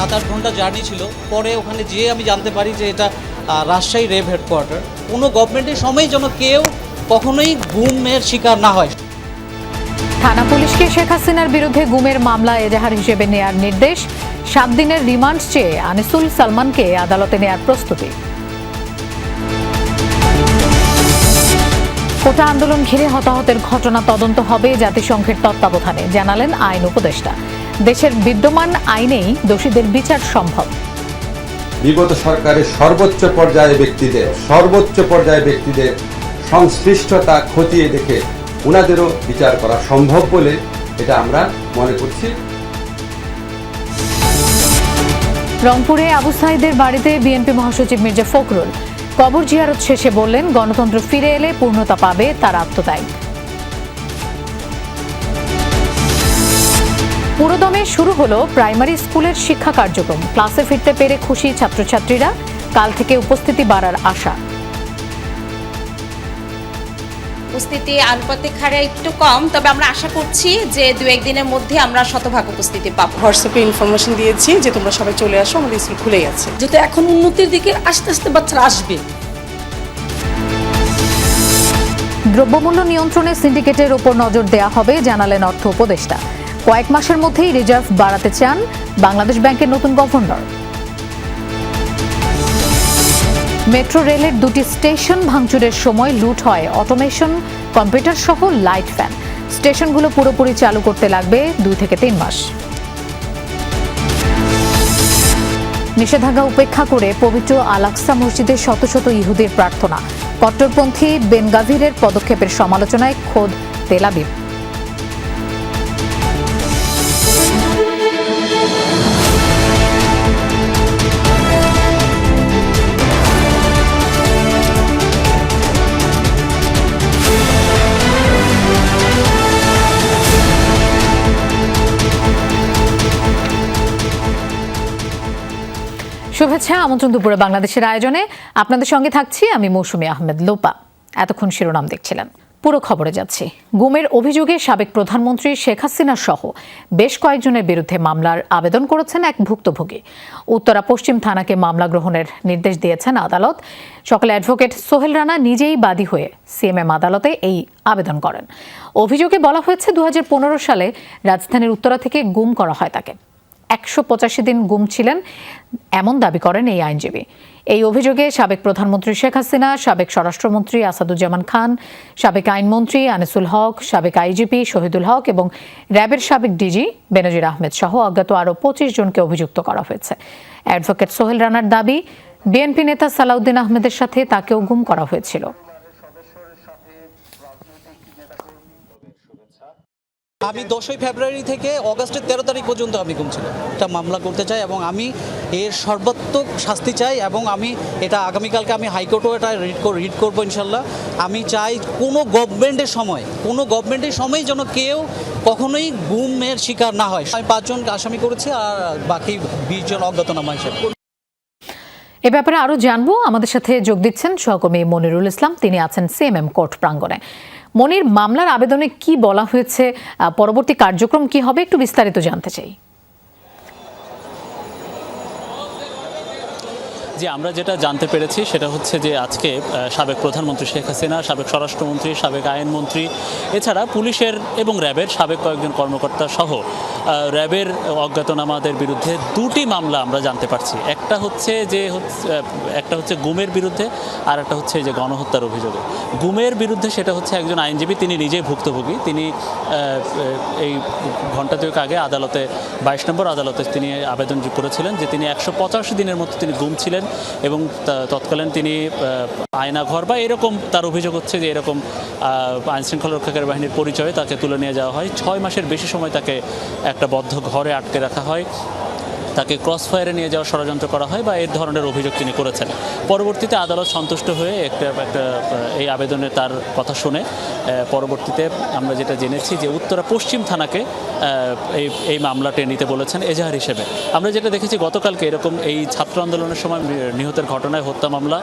7-8 ঘন্টা জার্নি ছিল। পরে ওখানে যেয়ে আমি জানতে পারি যে এটা রাজশাহী র্যাব হেডকোয়ার্টার। কোনো গভর্নমেন্টের সময় যেন কেউ কখনোই গুমের শিকার না হয়। থানা পুলিশকে শেখ হাসিনার বিরুদ্ধে গুমের মামলা এজাহার হিসেবে নেয়ার নির্দেশ। 7 দিনের রিমান্ড চেয়ে আনিসুল সালমানকে আদালতে নেয়ার প্রস্তুতি। কোটা আন্দোলন ঘিরে হতাহতের ঘটনা তদন্ত হবে জাতিসংঘের তত্ত্বাবধানে, জানালেন আইন উপদেষ্টা। দেশের বিদ্যমান আইনেই দোষীদের বিচার সম্ভব। বিগত সরকারের সর্বোচ্চ পর্যায়ে ব্যক্তিদের সংশ্লিষ্টতা খতিয়ে দেখে ওনাদেরও বিচার করা সম্ভব বলে এটা আমরা মনে করছি। রংপুরে আবু সাঈদের বাড়িতে বিএনপি মহাসচিব মির্জা ফখরুল কবর জিয়ারত শেষে বললেন, গণতন্ত্র ফিরে এলে পূর্ণতা পাবে তার আত্মত্যাগ। পুরোদমে শুরু হলো প্রাইমারি স্কুলের শিক্ষা কার্যক্রম। ক্লাসে ফিরতে পেরে খুশি ছাত্রছাত্রীরা। কাল থেকে উপস্থিতি বাড়ার আশা। উপস্থিতি আনুপাতিক হারে একটু কম, তবে আমরা আশা করছি যে 2-1 দিনের মধ্যে আমরা শতভাগ উপস্থিতি পাবো। হোয়াটসঅ্যাপে ইনফরমেশন দিয়েছি যে তোমরা সবাই চলে আসো, আমাদের স্কুল খুলেই আছে। যেটা এখন উন্নতির দিকে আস্তে আস্তে বাচ্চারা আসবে। দ্রব্যমূল্য নিয়ন্ত্রণে সিন্ডিকেটের ওপর নজর দেয়া হবে, জানালেন অর্থ উপদেষ্টা। কয়েক মাসের মধ্যেই রিজার্ভ বাড়াতে চান বাংলাদেশ ব্যাংকের নতুন গভর্নর। মেট্রো রেলের 2টি স্টেশন ভাঙচুরের সময় লুট হয় অটোমেশন, কম্পিউটার সহ লাইট ফ্যান। স্টেশনগুলো পুরোপুরি চালু করতে লাগবে 2 থেকে 3 মাস। নিষেধাজ্ঞা উপেক্ষা করে পবিত্র আল আকসা মসজিদে শত শত ইহুদির প্রার্থনা। কট্টরপন্থী বেন গাভিরের পদক্ষেপের সমালোচনায় খোদ তেল আবিব। শুভেচ্ছা, আমন্ত্রণ দুপুরে বাংলাদেশের আয়োজনে। আপনাদের সঙ্গে থাকছি আমি মৌসুমী আহমেদ লোপা। এতক্ষণ শিরোনাম দেখছিলেন, পুরো খবরে যাচ্ছি। গুমের অভিযোগে সাবেক প্রধানমন্ত্রী শেখ হাসিনা সহ বেশ কয়েকজনের বিরুদ্ধে মামলার আবেদন করেছেন এক ভুক্তভোগী। উত্তরা পশ্চিম থানাকে মামলা গ্রহণের নির্দেশ দিয়েছেন আদালত। সকালে অ্যাডভোকেট সোহেল রানা নিজেই বাদী হয়ে সিএমএম আদালতে এই আবেদন করেন। অভিযোগে বলা হয়েছে 2015 সালে রাজধানীর উত্তরা থেকে গুম করা হয় তাকে। 185 দিন গুম ছিলেন এমন দাবি করেন এই আইনজীবী। এই অভিযোগে সাবেক প্রধানমন্ত্রী শেখ হাসিনা, সাবেক স্বরাষ্ট্রমন্ত্রী আসাদুজ্জামান খান, সাবেক আইনমন্ত্রী আনিসুল হক, সাবেক আইজিপি শহীদুল হক এবং র্যাবের সাবেক ডিজি বেনজির আহমেদ সহ অজ্ঞাত আরও 25 জনকে অভিযুক্ত করা হয়েছে। অ্যাডভোকেট সোহেল রানার দাবি, বিএনপি নেতা সালাউদ্দিন আহমেদের সাথে তাকেও গুম করা হয়েছিল। আমি 10ই ফেব্রুয়ারি থেকে অগাস্টের 13 তারিখ পর্যন্ত আমি গুম ছিলাম। এটা মামলা করতে চাই এবং আমি এর সর্বাত্মক শাস্তি চাই এবং আমি এটা আগামীকালকে আমি হাইকোর্টেও এটা রিড করবো ইনশাল্লাহ। আমি চাই কোনো গভর্নমেন্টের সময় যেন কেউ কখনোই গুমের শিকার না হয়। আমি 5 জনকে আসামি করেছি আর বাকি 20 জন অজ্ঞাতনামা হিসেবে। এ ব্যাপারে আরও জানবো। আমাদের সাথে যোগ দিচ্ছেন সহকর্মী মনিরুল ইসলাম, তিনি আছেন সিএমএম কোর্ট প্রাঙ্গণে। মনির, মামলার আবেদনে কি বলা হয়েছে, পরবর্তী কার্যক্রম কি হবে, একটু বিস্তারিত জানতে চাই। যে আমরা যেটা জানতে পেরেছি সেটা হচ্ছে যে আজকে সাবেক প্রধানমন্ত্রী শেখ হাসিনা, সাবেক স্বরাষ্ট্রমন্ত্রী, সাবেক আইনমন্ত্রী, এছাড়া পুলিশের এবং র্যাবের সাবেক কয়েকজন কর্মকর্তা সহ র্যাবের অজ্ঞাতনামাদের বিরুদ্ধে 2টি মামলা আমরা জানতে পারছি। একটা হচ্ছে গুমের বিরুদ্ধে, আর একটা হচ্ছে যে গণহত্যার অভিযোগে। গুমের বিরুদ্ধে সেটা হচ্ছে একজন আইনজীবী, তিনি নিজেই ভুক্তভোগী। তিনি এই ঘণ্টা 2 আগে আদালতে 22 নম্বর আদালতে তিনি আবেদন করেছিলেন যে তিনি 185 দিনের মতো তিনি গুম ছিলেন এবং তৎকালীন তিনি আয়নাঘর বা এরকম তার অভিযোগ হচ্ছে যে এরকম আইনশৃঙ্খলা রক্ষাকারী বাহিনীর পরিচয়ে তাকে তুলে নিয়ে যাওয়া হয়। 6 মাসের বেশি সময় তাকে একটা বদ্ধ ঘরে আটকে রাখা হয়, তাকে ক্রস ফায়ারে নিয়ে যাওয়ার ষড়যন্ত্র করা হয় বা এর ধরনের অভিযোগ তিনি করেছেন। পরবর্তীতে আদালত সন্তুষ্ট হয়ে একটা এই আবেদনে তার কথা শুনে পরবর্তীতে আমরা যেটা জেনেছি যে উত্তরা পশ্চিম থানাকে এই মামলাটি নিতে বলেছেন এজাহার হিসেবে। আমরা যেটা দেখেছি গতকালকে এরকম এই ছাত্র আন্দোলনের সময় নিহতের ঘটনায় হত্যা মামলা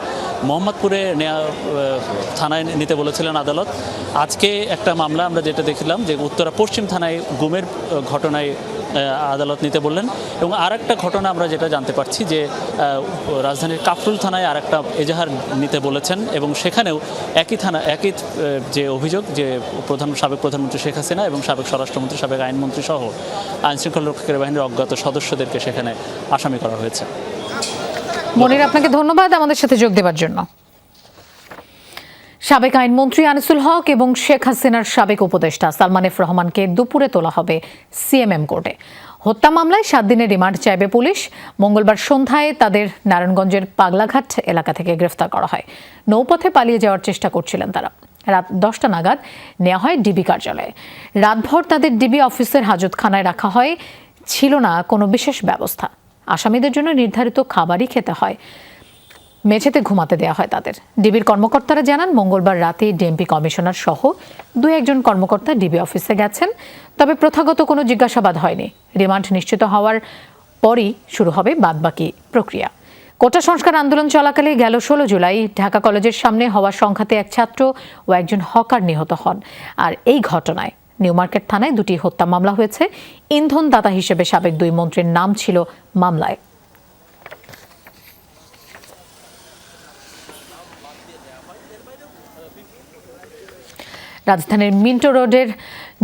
মোহাম্মদপুরে থানায় নিতে বলেছিলেন আদালত। আজকে একটা মামলা আমরা যেটা দেখলাম যে উত্তরা পশ্চিম থানায় গুমের ঘটনায় আদালত নিতে বললেন। এবং আরেকটা ঘটনা আমরা যেটা জানতে পারছি যে রাজধানীর কাফরুল থানায় আরেকটা এজাহার নিতে বলেছেন এবং সেখানেও একই যে অভিযোগ যে সাবেক প্রধানমন্ত্রী শেখ হাসিনা এবং সাবেক স্বরাষ্ট্রমন্ত্রী সাবেক আইনমন্ত্রী সহ আইনশৃঙ্খলা রক্ষাকারী বাহিনীর অজ্ঞাত সদস্যদেরকে সেখানে আসামি করা হয়েছে। মনির, আপনাকে ধন্যবাদ আমাদের সাথে যোগ দেওয়ার জন্য। সাবেক আইনমন্ত্রী আনিসুল হক এবং শেখ হাসিনার সাবেক উপদেষ্টা সালমান এফ রহমানকে দুপুরে তোলা হবে সিএমএম কোর্টে। হত্যা মামলায় 7 দিনের রিমান্ড চাইবে পুলিশ। মঙ্গলবার সন্ধ্যায় তাদের নারায়ণগঞ্জের পাগলাঘাট এলাকা থেকে গ্রেফতার করা হয়। নৌপথে পালিয়ে যাওয়ার চেষ্টা করছিলেন তারা। রাত 10টা নাগাদ নেওয়া হয় ডিবি কার্যালয়ে। রাতভর তাদের ডিবি অফিসের হাজতখানায় রাখা হয়। ছিল না কোনো বিশেষ ব্যবস্থা। আসামিদের জন্য নির্ধারিত খাবারই খেতে হয়। মেঝেতে ঘুমাতে দেওয়া হয় তাদের। ডিবির কর্মকর্তারা জানান, মঙ্গলবার রাতে ডিএমপি কমিশনার সহ 2-1 কর্মকর্তা ডিবি অফিসে গেছেন, তবে প্রথাগত কোনো জিজ্ঞাসাবাদ হয়নি। রিমান্ড নিশ্চিত হওয়ার পরই শুরু হবে বাদবাকি প্রক্রিয়া। কোটা সংস্কার আন্দোলন চলাকালে গেল 16 জুলাই ঢাকা কলেজের সামনে হওয়া সংঘাতে এক ছাত্র ও একজন হকার নিহত হন। আর এই ঘটনায় নিউ মার্কেট থানায় 2টি হত্যা মামলা হয়েছে। ইন্ধনদাতা হিসেবে সাবেক 2 মন্ত্রীর নাম ছিল মামলায়। রাজধানীর মিন্টো রোডের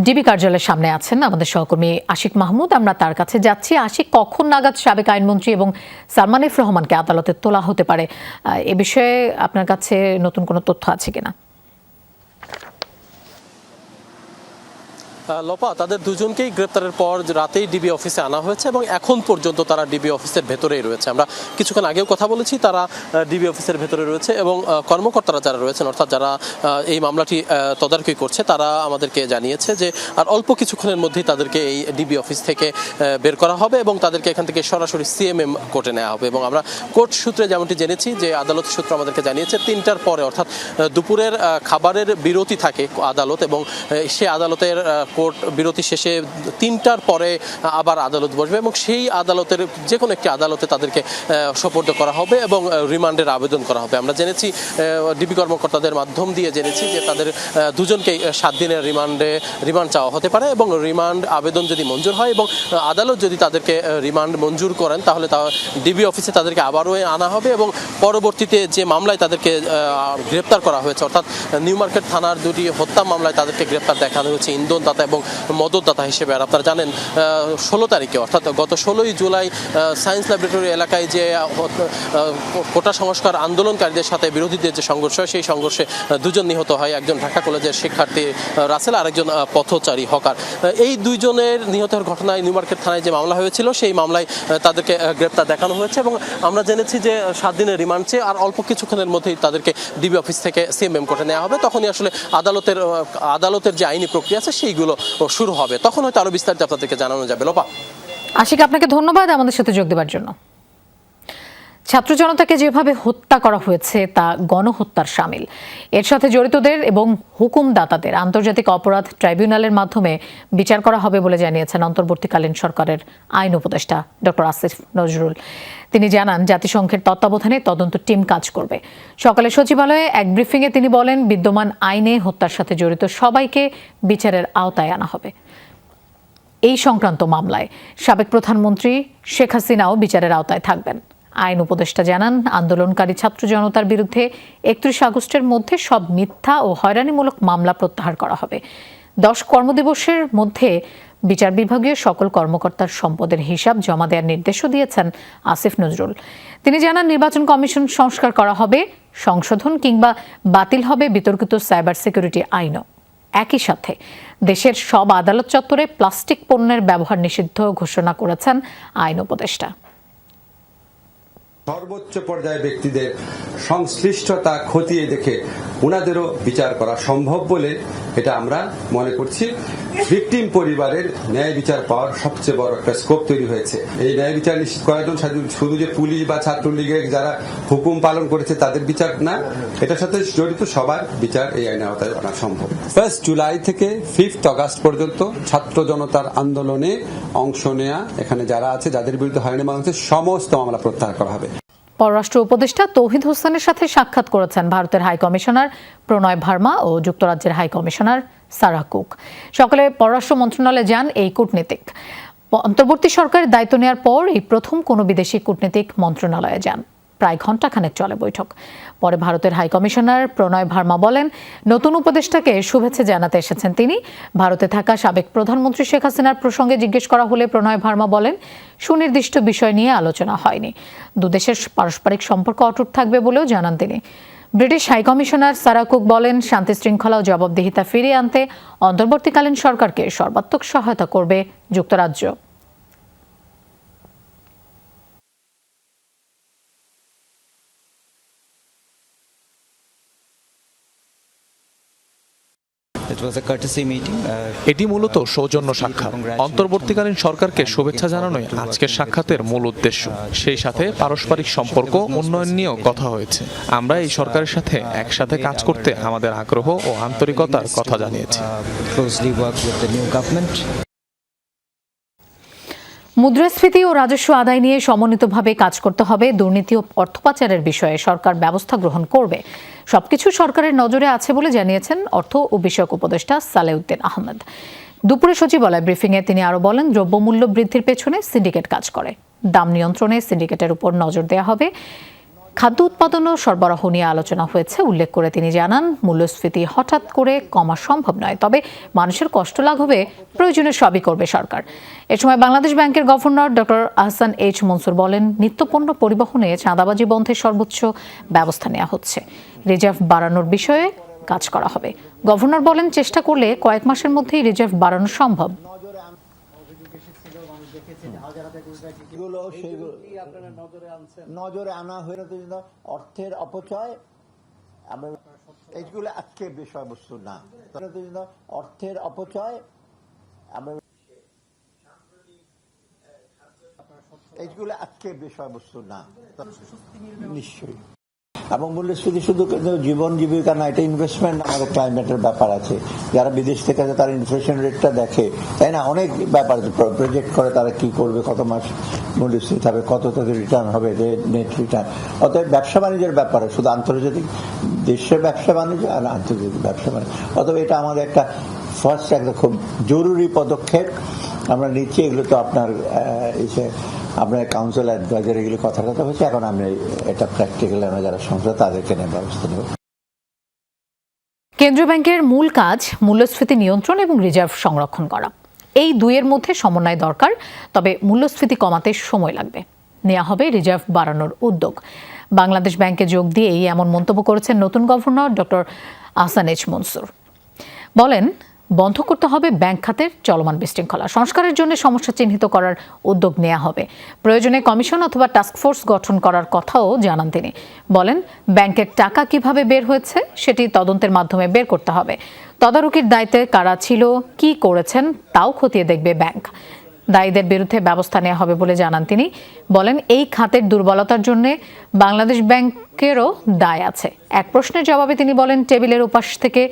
ডিবি কার্যালয়ের সামনে আছেন আমাদের সহকর্মী আশিক মাহমুদ। আমরা তার কাছে যাচ্ছি। আশিক, কখন নাগাদ সাবেক আইনমন্ত্রী এবং সালমান এফ রহমানকে আদালতে তোলা হতে পারে, এ বিষয়ে আপনার কাছে নতুন কোনো তথ্য আছে কিনা? লোপা, তাদের দুজনকেই গ্রেপ্তারের পর রাতেই ডিবি অফিসে আনা হয়েছে এবং এখন পর্যন্ত তারা ডিবি অফিসের ভেতরেই রয়েছে। আমরা কিছুক্ষণ আগেও কথা বলেছি, তারা ডিবি অফিসের ভেতরে রয়েছে এবং কর্মকর্তারা যারা রয়েছেন, অর্থাৎ যারা এই মামলাটি তদারকি করছে, তারা আমাদেরকে জানিয়েছে যে আর অল্প কিছুক্ষণের মধ্যেই তাদেরকে এই ডিবি অফিস থেকে বের করা হবে এবং তাদেরকে এখান থেকে সরাসরি সিএমএম কোর্টে নেওয়া হবে। এবং আমরা কোর্ট সূত্রে যেমনটি জেনেছি যে আদালত সূত্র আমাদেরকে জানিয়েছে 3টার পরে, অর্থাৎ দুপুরের খাবারের বিরতি থাকে আদালত, এবং সে আদালতের কোর্ট বিরতি শেষে 3টার পরে আবার আদালত বসবে এবং সেই আদালতের যে কোনো একটি আদালতে তাদেরকে সোপর্দ করা হবে এবং রিমান্ডের আবেদন করা হবে। আমরা জেনেছি, ডিবি কর্মকর্তাদের মাধ্যম দিয়ে জেনেছি যে তাদের দুজনকেই 7 দিনের রিমান্ড চাওয়া হতে পারে এবং রিমান্ড আবেদন যদি মঞ্জুর হয় এবং আদালত যদি তাদেরকে রিমান্ড মঞ্জুর করেন, তাহলে ডিবি অফিসে তাদেরকে আবারও আনা হবে এবং পরবর্তীতে যে মামলায় তাদেরকে গ্রেপ্তার করা হয়েছে, অর্থাৎ নিউ মার্কেট থানার 2টি হত্যা মামলায় তাদেরকে গ্রেপ্তার দেখানো হয়েছে ইন্ধনদাতা এবং মদতদাতা হিসেবে। আর আপনারা জানেন 16 তারিখে, অর্থাৎ গত 16ই জুলাই সায়েন্স ল্যাবরেটরি এলাকায় যে কোটা সংস্কার আন্দোলনকারীদের সাথে বিরোধীদের যে সংঘর্ষ হয়, সেই সংঘর্ষে 2 জন নিহত হয়। একজন ঢাকা কলেজের শিক্ষার্থী রাসেল, আরেকজন পথচারী হকার। এই 2 জনের নিহতের ঘটনায় নিউ মার্কেট থানায় যে মামলা হয়েছিল, সেই মামলায় তাদেরকে গ্রেপ্তার দেখানো হয়েছে এবং আমরা জেনেছি যে 7 দিনের রিমান্ড চেয়ে আর অল্প কিছুক্ষণের মধ্যেই তাদেরকে ডিবি অফিস থেকে সিএমএম কোর্টে নেওয়া হবে। তখনই আসলে আদালতের যে আইনি প্রক্রিয়া আছে সেইগুলো শুরু হবে। তখন হয়তো আরো বিস্তারিত আপনাদেরকে জানানো যাবে। লোপা, আশিক, আপনাকে ধন্যবাদ আমাদের সাথে যোগ দেওয়ার জন্য। ছাত্র জনতাকে যেভাবে হত্যা করা হয়েছে তা গণহত্যার শামিল। এর সাথে জড়িতদের এবং হুকুমদাতাদের আন্তর্জাতিক অপরাধ ট্রাইব্যুনালের মাধ্যমে বিচার করা হবে বলে জানিয়েছেন অন্তর্বর্তীকালীন সরকারের আইন উপদেষ্টা ডক্টর আসিফ নজরুল। তিনি জানান, জাতিসংঘের তত্ত্বাবধানে তদন্ত টিম কাজ করবে। সকালে সচিবালয়ে এক ব্রিফিংয়ে তিনি বলেন, বিদ্যমান আইনে হত্যার সাথে জড়িত সবাইকে বিচারের আওতায় আনা হবে। এই সংক্রান্ত মামলায় সাবেক প্রধানমন্ত্রী শেখ হাসিনাও বিচারের আওতায় থাকবেন। আইন উপদেষ্টা জানান, আন্দোলনকারী ছাত্র জনতার বিরুদ্ধে 31 আগস্টের মধ্যে সব মিথ্যা ও হয়রানিমূলক মামলা প্রত্যাহার করা হবে। 10 কর্মদিবসের মধ্যে বিচার বিভাগীয় সকল কর্মকর্তার সম্পদের হিসাব জমা দেওয়ার নির্দেশও দিয়েছেন আসিফ নজরুল। তিনি জানান, নির্বাচন কমিশন সংস্কার করা হবে, সংশোধন কিংবা বাতিল হবে বিতর্কিত সাইবার সিকিউরিটি আইনও। একই সাথে দেশের সব আদালত চত্বরে প্লাস্টিক পণ্যের ব্যবহার নিষিদ্ধ ঘোষণা করেছেন আইন উপদেষ্টা। সর্বোচ্চ পর্যায়ে ব্যক্তিদের সংশ্লিষ্টতা খতিয়ে দেখে ওনাদেরও বিচার করা সম্ভব বলে এটা আমরা মনে করছি। ভিকটিম পরিবারের ন্যায় বিচার পাওয়ার সবচেয়ে বড় একটা স্কোপ তৈরি হয়েছে। এই ন্যায় বিচার নিশ্চিত করার জন্য শুধু যে পুলিশ বা ছাত্রলীগের যারা হুকুম পালন করেছে তাদের বিচার না, এটার সাথে জড়িত সবার বিচার এই আইনের আওতায় আনা সম্ভব। 1 জুলাই থেকে 5 আগস্ট পর্যন্ত ছাত্র জনতার আন্দোলনে অংশ নেয়া এখানে যারা আছে, যাদের বিরুদ্ধে হয়রানি মামলা হচ্ছে, সমস্ত মামলা প্রত্যাহার করা হবে। পররাষ্ট্র উপদেষ্টা তৌহিদ হোসেনের সাথে সাক্ষাৎ করেছেন ভারতের হাই কমিশনার প্রণয় ভার্মা ও যুক্তরাজ্যের হাই কমিশনার সারা কুক। সকালে পররাষ্ট্র মন্ত্রণালয়ে যান এই কূটনীতিক। অন্তর্বর্তী সরকারের দায়িত্ব নেওয়ার পর এই প্রথম কোনো বিদেশি কূটনীতিক মন্ত্রণালয়ে যান। প্রায় ঘণ্টাখানেক চলে বৈঠক। পরে ভারতের হাইকমিশনার প্রণয় ভার্মা বলেন, নতুন উপদেষ্টাকে শুভেচ্ছা জানাতে এসেছেন তিনি। ভারতে থাকা সাবেক প্রধানমন্ত্রী শেখ হাসিনার প্রসঙ্গে জিজ্ঞেস করা হলে প্রণয় ভার্মা বলেন, সুনির্দিষ্ট বিষয় নিয়ে আলোচনা হয়নি। দুদেশের পারস্পরিক সম্পর্ক অটুট থাকবে বলেও জানান তিনি। ব্রিটিশ হাইকমিশনার সারা কুক বলেন, শান্তি শৃঙ্খলা ও জবাবদিহিতা ফিরিয়ে আনতে অন্তর্বর্তীকালীন সরকারকে সর্বাত্মক সহায়তা করবে যুক্তরাজ্য। এটি মূলত সৌজন্য সাক্ষাৎ। অন্তর্বর্তীকালীন সরকারকে শুভেচ্ছা জানানোই আজকের সাক্ষাতের মূল উদ্দেশ্য। সেই সাথে পারস্পরিক সম্পর্ক উন্নয়ন নিয়েও কথা হয়েছে। আমরা এই সরকারের সাথে একসাথে কাজ করতে আমাদের আগ্রহ ও আন্তরিকতার কথা জানিয়েছি। মুদ্রাস্ফীতি ও রাজস্ব আদায় নিয়ে সমন্বিতভাবে কাজ করতে হবে। দুর্নীতি ও অর্থ পাচারের বিষয়ে সরকার ব্যবস্থা গ্রহণ করবে। সবকিছু সরকারের নজরে আছে বলে জানিয়েছেন অর্থ ও বিষয়ক উপদেষ্টা সালেউদ্দিন আহমেদ। দুপুরে সচিবালয় ব্রিফিংয়ে তিনি আরও বলেন, দ্রব্যমূল্য বৃদ্ধির পেছনে সিন্ডিকেট কাজ করে। দাম নিয়ন্ত্রণে সিন্ডিকেটের উপর নজর দেওয়া হবে। খাদ্য উৎপাদন ও সরবরাহ নিয়ে আলোচনা হয়েছে উল্লেখ করে তিনি জানান, মূল্যস্ফীতি হঠাৎ করে কমা সম্ভব নয়, তবে মানুষের কষ্ট লাঘবে প্রয়োজনে সবই করবে সরকার। এ সময় বাংলাদেশ ব্যাংকের governor doctor Ahsan H Mansur বলেন, নিত্যপণ্য পরিবহনে চাঁদাবাজি বন্ধে সর্বোচ্চ ব্যবস্থা নেওয়া হচ্ছে। রিজার্ভ বাড়ানোর বিষয়ে কাজ করা হবে। গভর্নর বলেন, চেষ্টা করলে কয়েক মাসের মধ্যেই রিজার্ভ বাড়ানো সম্ভব। নজরে আনা হয়ে অর্থের অপচয়, এইগুলো আজকে বিষয়বস্তু না। অর্থের অপচয় এইগুলো আজকে বিষয়বস্তু না, নিশ্চয়ই। এবং মূল্যস্ফীতি শুধু জীবন জীবিকা না, এটা ইনভেস্টমেন্ট, আমাদের ক্লাইমেটের ব্যাপার আছে। যারা বিদেশ থেকে তারা ইনফ্লেশন রেটটা দেখে, তাই না, অনেক ব্যাপার প্রজেক্ট করে তারা কি করবে, কত মাস মূল্যস্ফীতি হবে, কত তাদের রিটার্ন হবে, নেট রিটার্ন। অতএব ব্যবসা বাণিজ্যের ব্যাপারে শুধু আন্তর্জাতিক দেশের ব্যবসা বাণিজ্য আর আন্তর্জাতিক ব্যবসা বাণিজ্য, অতএব এটা আমাদের একটা ফার্স্ট একটা খুব জরুরি পদক্ষেপ আমরা নিচ্ছি। এগুলো তো আপনার আপনার কাউন্সিল অ্যাডভাইজার এগুলো কথা হচ্ছে, এখন আমরা এটা প্র্যাকটিক্যাল আমরা যারা সংসদ তাদেরকে নিয়ে ব্যবস্থা নেব। কেন্দ্রীয় ব্যাংকের মূল কাজ মূল্যস্ফীতি নিয়ন্ত্রণ এবং রিজার্ভ সংরক্ষণ করা। এই দুইয়ের মধ্যে সমন্বয় দরকার, তবে মূল্যস্ফীতি কমাতে সময় লাগবে। নেওয়া হবে রিজার্ভ বাড়ানোর উদ্যোগ। বাংলাদেশ ব্যাংকে যোগ দিয়েই এমন মন্তব্য করেছেন নতুন governor doctor Ahsan H Mansur. বলেন, বন্ধ করতে হবে ব্যাংক খাতের চলমান বিশৃঙ্খলা। সংস্কারের জন্য সমস্যা চিহ্নিত করার উদ্যোগ নেওয়া হবে। প্রয়োজনে কমিশন অথবা টাস্কফোর্স গঠন করার কথাও জানান তিনি। বলেন, ব্যাংকের টাকা কিভাবে বের হয়েছে সেটি তদন্তের মাধ্যমে বের করতে হবে। তদারকির দায়িত্বে কারা ছিল, কি করেছেন তাও খতিয়ে দেখবে ব্যাংক। দায়ীদের বিরুদ্ধে ব্যবস্থা নেওয়া হবে বলে জানান তিনি। বলেন, এই খাতের দুর্বলতার জন্য বাংলাদেশ ব্যাংকেরও দায় আছে। এক প্রশ্নের জবাবে তিনি বলেন, টেবিলের ওপাশ থেকে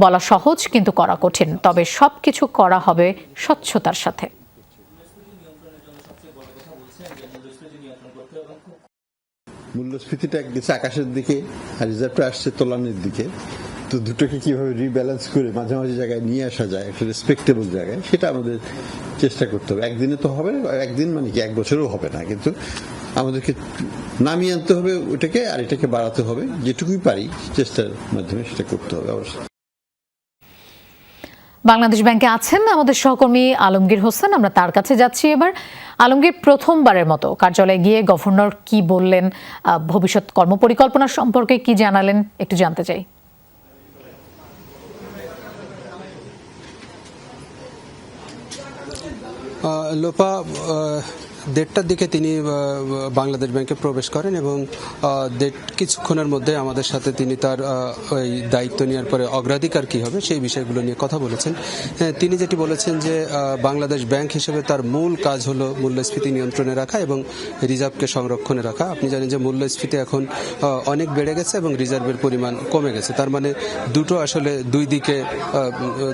বলা সহজ কিন্তু করা কঠিন, তবে সবকিছু করা হবে স্বচ্ছতার সাথে। মূল্যস্ফীতিটা গেছে আকাশের দিকে আর রিজার্ভটা আসছে তলানির দিকে, তো দুটোকে কিভাবে রিব্যালেন্স করে মাঝে মাঝে জায়গায় নিয়ে আসা যায়, একটা রেসপেক্টেবল জায়গায়, সেটা আমাদের চেষ্টা করতে হবে। একদিনে তো হবে না, একদিন মানে কি এক বছরও হবে না, কিন্তু আমাদেরকে নামিয়ে আনতে হবে ওটাকে, আর এটাকে বাড়াতে হবে, যেটুকুই পারি চেষ্টার মাধ্যমে সেটা করতে হবে অবশ্যই। বাংলাদেশ ব্যাংকে আছেন আমাদের সহকর্মী আলমগীর হোসেন, আমরা তার কাছে যাচ্ছি এবার। আলমগীর, প্রথমবারের মতো কার্যালয়ে গিয়ে গভর্নর কি বললেন, ভবিষ্যৎ কর্মপরিকল্পনা সম্পর্কে কি জানালেন, একটু জানতে চাই। লোপা, 1:30টার দিকে তিনি বাংলাদেশ ব্যাংকে প্রবেশ করেন এবং কিছুক্ষণের মধ্যে আমাদের সাথে তিনি তার ওই দায়িত্ব নেওয়ার পরে অগ্রাধিকার কী হবে সেই বিষয়গুলো নিয়ে কথা বলেছেন। তিনি যেটি বলেছেন যে বাংলাদেশ ব্যাংক হিসেবে তার মূল কাজ হলো মূল্যস্ফীতি নিয়ন্ত্রণে রাখা এবং রিজার্ভকে সংরক্ষণে রাখা। আপনি জানেন যে মূল্যস্ফীতি এখন অনেক বেড়ে গেছে এবং রিজার্ভের পরিমাণ কমে গেছে, তার মানে দুটো আসলে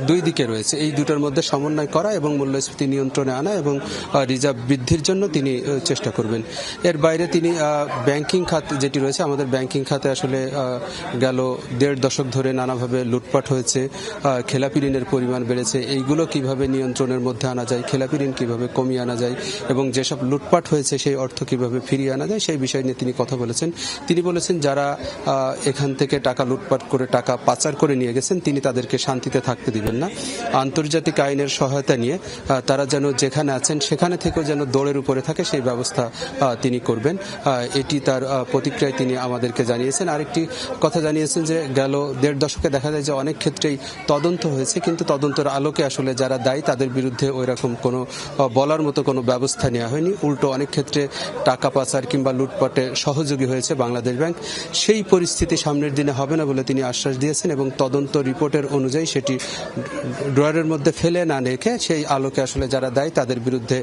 দুই দিকে রয়েছে। এই দুটোর মধ্যে সমন্বয় করা এবং মূল্যস্ফীতি নিয়ন্ত্রণে আনা এবং রিজার্ভ বৃদ্ধির জন্য জন্য তিনি চেষ্টা করবেন। এর বাইরে তিনি ব্যাংকিং খাত যেটি রয়েছে, আমাদের ব্যাংকিং খাতে আসলে গেল 1.5 দশক ধরে নানাভাবে লুটপাট হয়েছে, খেলাপি ঋণের পরিমাণ বেড়েছে। এইগুলো কিভাবে নিয়ন্ত্রণের মধ্যে আনা যায়, খেলাপি ঋণ কিভাবে কমিয়ে আনা যায় এবং যেসব লুটপাট হয়েছে সেই অর্থ কিভাবে ফিরিয়ে আনা যায় সেই বিষয় নিয়ে তিনি কথা বলেছেন। তিনি বলেছেন যারা এখান থেকে টাকা লুটপাট করে টাকা পাচার করে নিয়ে গেছেন তিনি তাদেরকে শান্তিতে থাকতে দিবেন না। আন্তর্জাতিক আইনের সহায়তা নিয়ে তারা যেন যেখানে আছেন সেখানে থেকেও যেন দৌড়ের উপরে থাকে সেই ব্যবস্থা তিনি করবেন। এটি তার প্রতিক্রিয়ায় তিনি আমাদেরকে জানিয়েছেন। আরেকটি কথা জানিয়েছেন যে গেল 1.5 দশকে দেখা যায় যে অনেক ক্ষেত্রেই তদন্ত হয়েছে, কিন্তু তদন্তের আলোকে আসলে যারা দায়ী তাদের বিরুদ্ধে ওই রকম কোনো বলার মতো কোনো ব্যবস্থা নেওয়া হয়নি। উল্টো অনেক ক্ষেত্রে টাকা পাচার কিংবা লুটপাটে সহযোগী হয়েছে বাংলাদেশ ব্যাংক। সেই পরিস্থিতি সামনের দিনে হবে না বলে তিনি আশ্বাস দিয়েছেন এবং তদন্ত রিপোর্টের অনুযায়ী সেটি ড্রয়ারের মধ্যে ফেলে না রেখে সেই আলোকে আসলে যারা দায়ী তাদের বিরুদ্ধে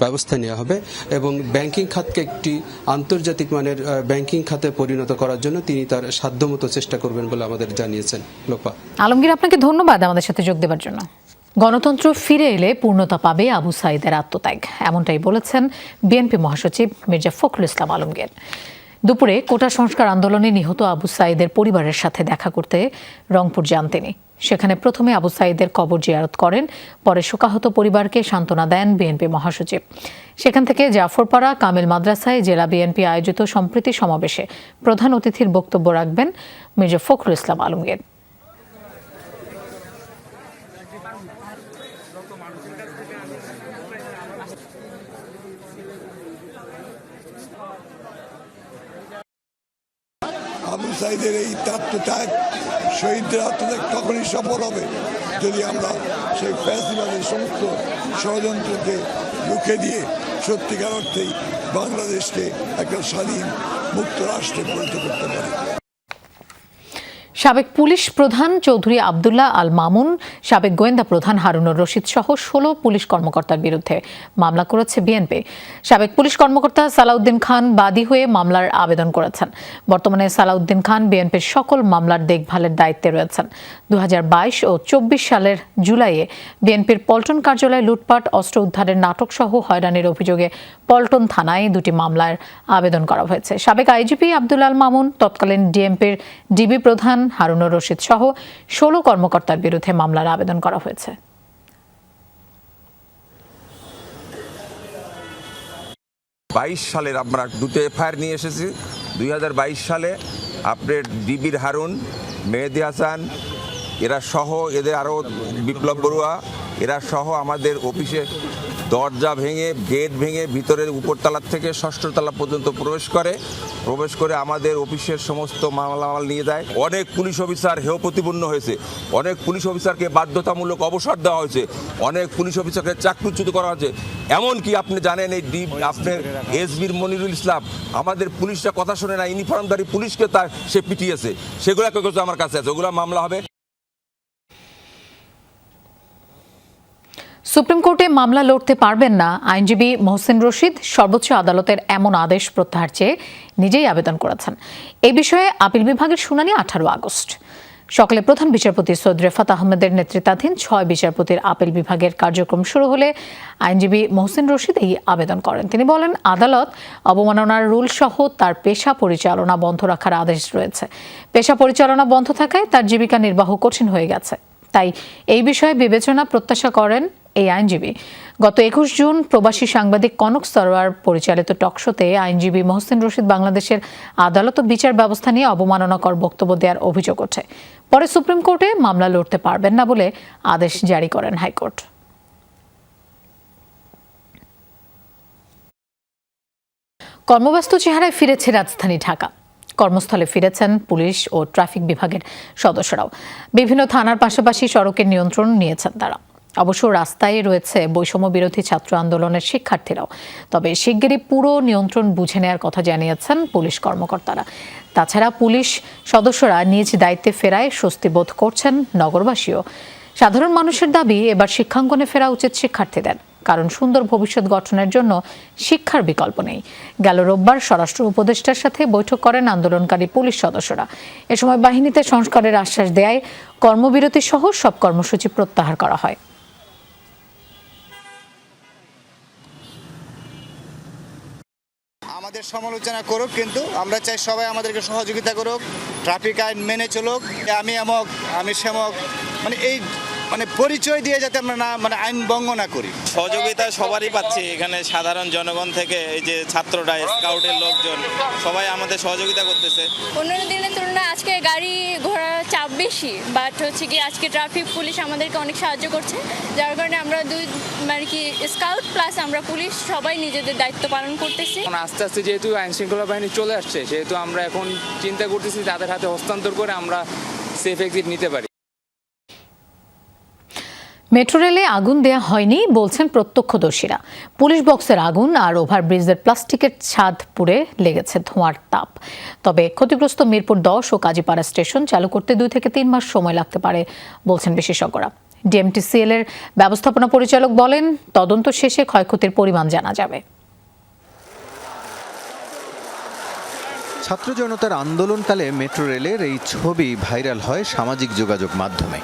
ব্যবস্থা নেওয়া হবে এবং ব্যাংকিং খাতকে একটি আন্তর্জাতিক মানের ব্যাংকিং খাতে পরিণত করার জন্য তিনি তার সাধ্যমতো চেষ্টা করবেন বলে আমাদের জানিয়েছেন। লোপা আলমগীর, আপনাকে ধন্যবাদ আমাদের সাথে যোগ দেওয়ার জন্য। গণতন্ত্র ফিরে এলে পূর্ণতা পাবে আবু সাঈদের আত্মত্যাগ, এমনটাই বলেছেন বিএনপি মহাসচিব মির্জা ফখরুল ইসলাম আলমগীর। দুপুরে কোটা সংস্কার আন্দোলনে নিহত আবু সাঈদের পরিবারের সাথে দেখা করতে রংপুর যান তিনি। সেখানে প্রথমে আবু সাঈদের কবর জিয়ারত করেন, পরে শোকাহত পরিবারকে সান্ত্বনা দেন বিএনপি মহাসচিব। সেখান থেকে জাফরপাড়া কামিল মাদ্রাসায় জেলা বিএনপি আয়োজিত সম্প্রীতি সমাবেশে প্রধান অতিথির বক্তব্য রাখবেন মির্জা ফখরুল ইসলাম আলমগীর। আবু সাঈদের এই আত্মত্যাগ, শহীদদের আত্মত্যাগ তখনই সফল হবে যদি আমরা সেই ফ্যাসিবাদের সমস্ত ষড়যন্ত্রকে রুখে দিয়ে সত্যিকার অর্থেই বাংলাদেশকে একটা স্বাধীন মুক্ত রাষ্ট্রে পরিণত করতে পারি। সাবেক পুলিশ প্রধান চৌধুরী আবদুল্লাহ আল মামুন, সাবেক গোয়েন্দা প্রধান হারুনুর রশিদ সহ 16 পুলিশ কর্মকর্তার বিরুদ্ধে মামলা করেছে বিএনপি। সাবেক পুলিশ কর্মকর্তা সালাউদ্দিন খান বাদী হয়ে মামলার আবেদন করেছেন। বর্তমানে সালাউদ্দিন খান বিএনপির সকল মামলার দেখভালের দায়িত্বে রয়েছেন। 2022 ও 24 সালের জুলাইয়ে বিএনপির পল্টন কার্যালয়ে লুটপাট, অস্ত্র উদ্ধারের নাটক সহ হয়রানির অভিযোগে পল্টন থানায় 2টি মামলার আবেদন করা হয়েছে। সাবেক আইজিপি আবদুল্লাহ আল মামুন, তৎকালীন ডিএমপির ডিবি প্রধান হারুনুর রশিদ সহ 16 কর্মকর্তার বিরুদ্ধে মামলার আবেদন করা হয়েছে। 22 সালের আমরা 2টো এফআইআর নিয়ে এসেছি। 2022 সালে আপনার ডিবির হারুন, মেহেদি হাসান এরা সহ, এদের আরও বিপ্লব বড়ুয়া এরা সহ আমাদের অফিসে দরজা ভেঙে, গেট ভেঙে ভিতরের উপরতলার থেকে 6ষ্ঠ তলা পর্যন্ত প্রবেশ করে আমাদের অফিসের সমস্ত মালামাল নিয়ে যায়। অনেক পুলিশ অফিসার হেয় প্রতিপন্ন হয়েছে, অনেক পুলিশ অফিসারকে বাধ্যতামূলক অবসর দেওয়া হয়েছে, অনেক পুলিশ অফিসারকে চাকরিচ্যুত করা হয়েছে। এমনকি আপনি জানেন এই আপনার এসবির মনিরুল ইসলাম, আমাদের পুলিশরা কথা শোনে না, ইউনিফর্মধারী পুলিশকে সে পিটিয়েছে। সেগুলো আমার কাছে আছে, ওগুলো মামলা হবে। সুপ্রিম কোর্টে মামলা লড়তে পারবেন না আইনজীবী মোহসেন রশিদ সর্বোচ্চ আদালতের এমন আদেশ প্রত্যাহার চেয়ে নিজেই আবেদন করেছেন। এই বিষয়ে আপিল বিভাগের শুনানি 18 আগস্ট সকালে প্রধান বিচারপতি সৈয়দ রেফাত আহমেদের নেতৃত্বাধীন 6 বিচারপতির আপিল বিভাগের কার্যক্রম শুরু হলে আইনজীবী মোহসেন রশিদ এই আবেদন করেন। তিনি বলেন, আদালত অবমাননার রুল সহ তার পেশা পরিচালনা বন্ধ রাখার আদেশ রয়েছে। পেশা পরিচালনা বন্ধ থাকায় তার জীবিকা নির্বাহ কঠিন হয়ে গেছে। তাই এই বিষয়ে বিবেচনা প্রত্যাশা করেন এই আইনজীবী। গত 21 জুন প্রবাসী সাংবাদিক কনক সরোয়ার পরিচালিত টকশোতে আইনজীবী মোহসেন রশিদ বাংলাদেশের আদালত ও বিচার ব্যবস্থা নিয়ে অবমাননাকর বক্তব্য দেওয়ার অভিযোগ ওঠে। পরে সুপ্রিম কোর্টে মামলা লড়তে পারবেন না বলে আদেশ জারি করেন হাইকোর্ট। কর্মব্যস্ত চেহারায় ফিরেছে রাজধানী ঢাকা। কর্মস্থলে ফিরেছেন পুলিশ ও ট্রাফিক বিভাগের সদস্যরাও। বিভিন্ন থানার পাশাপাশি সড়কের নিয়ন্ত্রণ নিয়েছেন তারা। অবশ্য রাস্তায় রয়েছে বৈষম্য বিরোধী ছাত্র আন্দোলনের শিক্ষার্থীরাও। তবে শিগগিরই পুরো নিয়ন্ত্রণ বুঝে নেওয়ার কথা জানিয়েছেন পুলিশ কর্মকর্তারা। তাছাড়া পুলিশ সদস্যরা নিজ দায়িত্বে ফেরায় স্বস্তি বোধ করছেন নগরবাসীও। সাধারণ মানুষের দাবি, এবার শিক্ষাঙ্গনে ফেরা উচিত শিক্ষার্থীদের, কারণ সুন্দর ভবিষ্যৎ গঠনের জন্য শিক্ষার বিকল্প নেই। গেল রোববার স্বরাষ্ট্র উপদেষ্টার সাথে বৈঠক করেন আন্দোলনকারী পুলিশ সদস্যরা। এ সময় বাহিনীতে সংস্কারের আশ্বাস দেয় কর্মবিরতি সহ সব কর্মসূচি প্রত্যাহার করা হয়। আমাদের সমালোচনা করুক, কিন্তু আমরা চাই সবাই আমাদেরকে সহযোগিতা করুক, ট্রাফিক আইন মেনে চলুক। আমি আমক, আমি সেমক, এই পরিচয় দিয়ে যাতে আমরা না আইন ভঙ্গ না করি। সহযোগিতা সবারই পাচ্ছি এখানে, সাধারণ জনগণ থেকে এই যে ছাত্ররা, স্কাউটের লোকজন সবাই আমাদের সহযোগিতা করতেছে। অন্যান্য দিনের তুলনায় আজকে গাড়ি ঘোড়ার চাপ বেশি, বাট হচ্ছে কি আজকে ট্রাফিক পুলিশ আমাদেরকে অনেক সাহায্য করছে, যার কারণে আমরা স্কাউট প্লাস আমরা পুলিশ সবাই নিজেদের দায়িত্ব পালন করতেছি। আস্তে আস্তে যেহেতু আইন শৃঙ্খলা বাহিনী চলে আসছে, সেহেতু আমরা এখন চিন্তা করতেছি তাদের হাতে হস্তান্তর করে আমরা সেফ এক্সিট নিতে পারি। মেট্রো রেলে আগুন দেয়া হয়নি বলছেন প্রত্যক্ষদর্শীরা। পুলিশ বক্সের আগুন আর ওভারব্রিজের প্লাস্টিকের ছাদ পুড়ে লেগেছে ধোঁয়ার তাপ। তবে ক্ষতিগ্রস্ত মিরপুর 10 ও কাজীপাড়া স্টেশন চালু করতে 2 থেকে 3 মাস সময় লাগতে পারে বলছেন বিশেষজ্ঞরা। ডিএমটিসিএল এর ব্যবস্থাপনা পরিচালক বলেন, তদন্ত শেষে ক্ষয়ক্ষতির পরিমাণ জানা যাবে। ছাত্র জনতার আন্দোলনকালে মেট্রো রেলের এই ছবি ভাইরাল হয় সামাজিক যোগাযোগ মাধ্যমে।